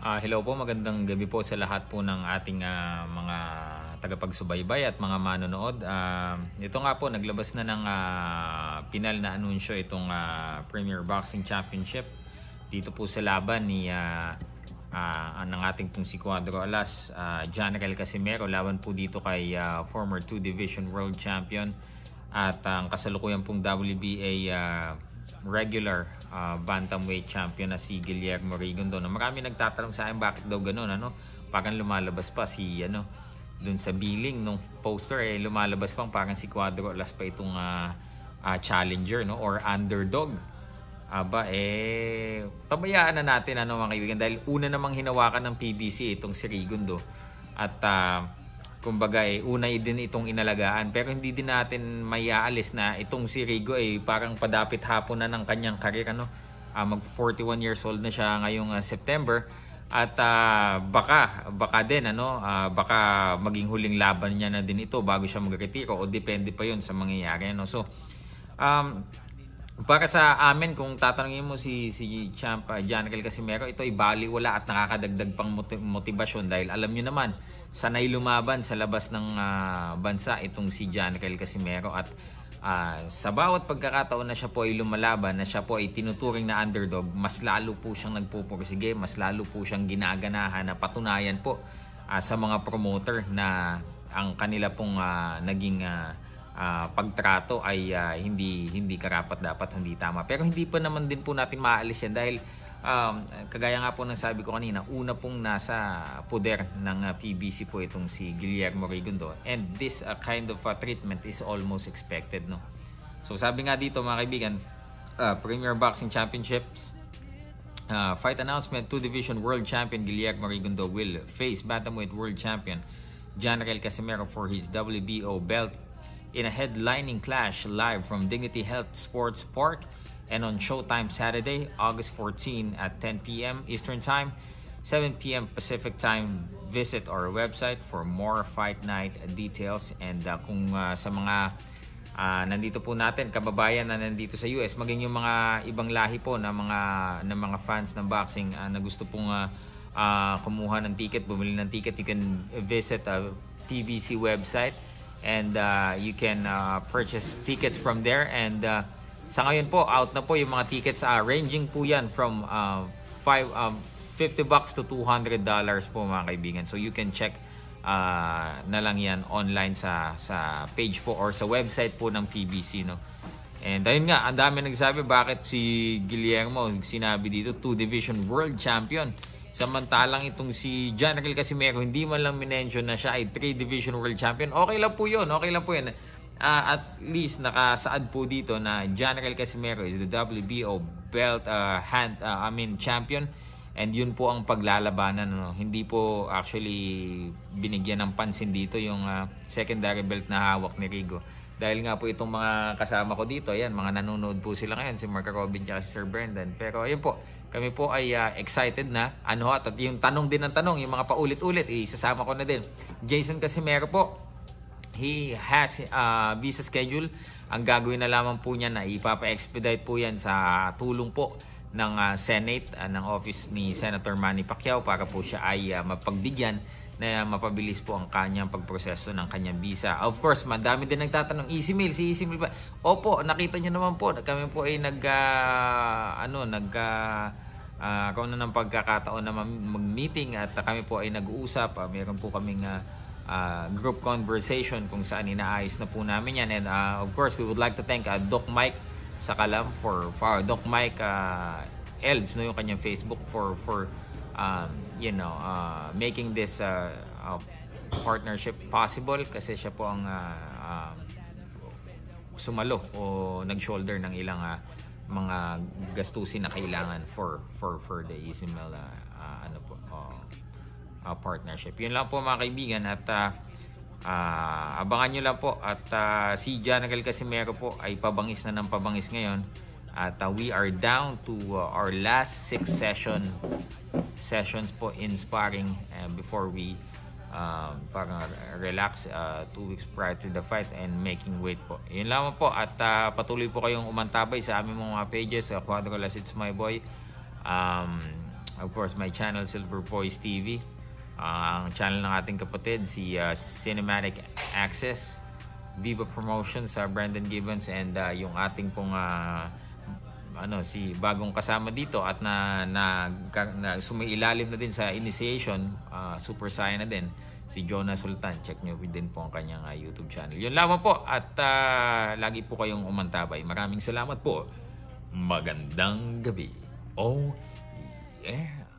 Hello po, magandang gabi po sa lahat po ng ating mga tagapagsubaybay at mga manonood. Ito nga po, naglabas na ng pinal na anunsyo itong Premier Boxing Championship dito po sa laban ni ng ating pong si Cuadro Alas, Janrael Casimero, laban po dito kay former 2 Division World Champion at ang kasalukuyan pong WBA regular bantamweight champion na si Guillermo Rigondo. Marami nagtatanong sa akin bakit daw ganoon, parang lumalabas pa si dun sa billing nung poster, lumalabas pang parang si Cuadro Alas pa itong challenger, or underdog. Pabayaan na natin mga kaibigan, dahil una namang hinawakan ng PBC itong si Rigondo at kumbaga una din itong inalagaan, pero hindi din natin maiaalis na itong si Rigo parang padapit hapon na ng kanyang career, mag 41 years old na siya ngayong September at baka din baka maging huling laban niya na din ito bago siya magretiro, o depende pa 'yon sa mangyayari, So para sa amin, kung tatanungin mo si Champ Janrael Casimero, ito ay baliwala at nakakadagdag pang motivasyon, dahil alam niyo naman, sanay lumaban sa labas ng bansa itong si Janrael Casimero, at sa bawat pagkakataon na siya po ay lumalaban, na siya po ay tinuturing na underdog, mas lalo po siyang nagpupursige, mas lalo po siyang ginaganahan na patunayan po sa mga promoter na ang kanila pong naging pagtrato ay hindi karapat dapat, hindi tama. Pero hindi pa naman din po natin maaalis yan, dahil kagaya nga po ng sabi ko kanina, una pong nasa poder ng PBC po itong si Guillermo Rigondo, and this kind of treatment is almost expected, So sabi nga dito mga kaibigan, Premier Boxing Championships fight announcement: 2 Division World Champion Guillermo Rigondo will face Bantamweight World Champion Janrael Casimero for his WBO belt in a headlining clash live from Dignity Health Sports Park and on Showtime Saturday, August 14 at 10 p.m. Eastern Time, 7 p.m. Pacific Time. Visit our website for more fight night details. And kung sa mga nandito po natin, kababayan na nandito sa US, maging yung mga ibang lahi po na mga fans ng boxing na gusto pong kumuha ng ticket, bumili ng ticket, you can visit PBC website. And you can purchase tickets from there. And sa ngayon po, out na po yung mga tickets. Ranging po yan from $50 to $200 po mga kaibigan. So you can check na lang yan online sa page po or sa website po ng PBC. And ayun nga, ang dami nagsabi bakit si Guillermo, sinabi dito, 2 Division World Champion. Samantalang itong si Janrael Casimero, hindi man lang minention na siya ay 3 Division World Champion. Okay lang po yun. At least nakasaad po dito na Janrael Casimero is the WBO belt champion. And yun po ang paglalabanan. Hindi po actually binigyan ng pansin dito yung secondary belt na hawak ni Rigo. Dahil nga po itong mga kasama ko dito, ayan, mga nanonood po sila ngayon, si Mark Robin at si Sir Brendan. Pero ayun po, kami po ay excited na. At yung tanong din ng tanong, yung mga paulit-ulit, isasama ko na din. Jason Casimero po, he has visa schedule. Ang gagawin na lamang po niya na ipapa-expedite po yan sa tulong po ng Senate, ng office ni Senator Manny Pacquiao, para po siya ay mapagbigyan na mapabilis po ang kanyang pagproseso ng kanyang visa. Of course, madami din nagtatanong, si Easy Meal pa? Opo, nakita nyo naman po, kami po ay kauna ng pagkakataon na mag-meeting at kami po ay nag-uusap. Meron po kaming group conversation kung saan inaayos na po namin yan. And of course, we would like to thank Doc Mike Sakalam for Doc Mike Elds, yung kanyang Facebook for making this partnership possible, kasi siya po ang sumalo o nag-shoulder ng ilang mga gastusin na kailangan for the Easy Meal partnership. Yun lang po mga kaibigan, at abangan nyo lang po. At si Janrael Casimero po ay pabangis na ng pabangis ngayon, at we are down to our last 6 sessions po in sparring before we parang relax 2 weeks prior to the fight and making weight po. Yun lamang po, at patuloy po kayong umantabay sa aming mga pages, Cuadro Alas, It's My Boy, of course, my channel Silver Voice TV. Ang channel ng ating kapatid, si Cinematic Access, Viva Promotions, Brandon Gibbons, and yung ating pong si bagong kasama dito at na sumiilalim na din sa initiation, Super Saiyan na din, si Jonah Sultan. Check nyo din po ang kanyang YouTube channel. Yun lamang po, at lagi po kayong umantabay. Maraming salamat po. Magandang gabi. Oh yeah.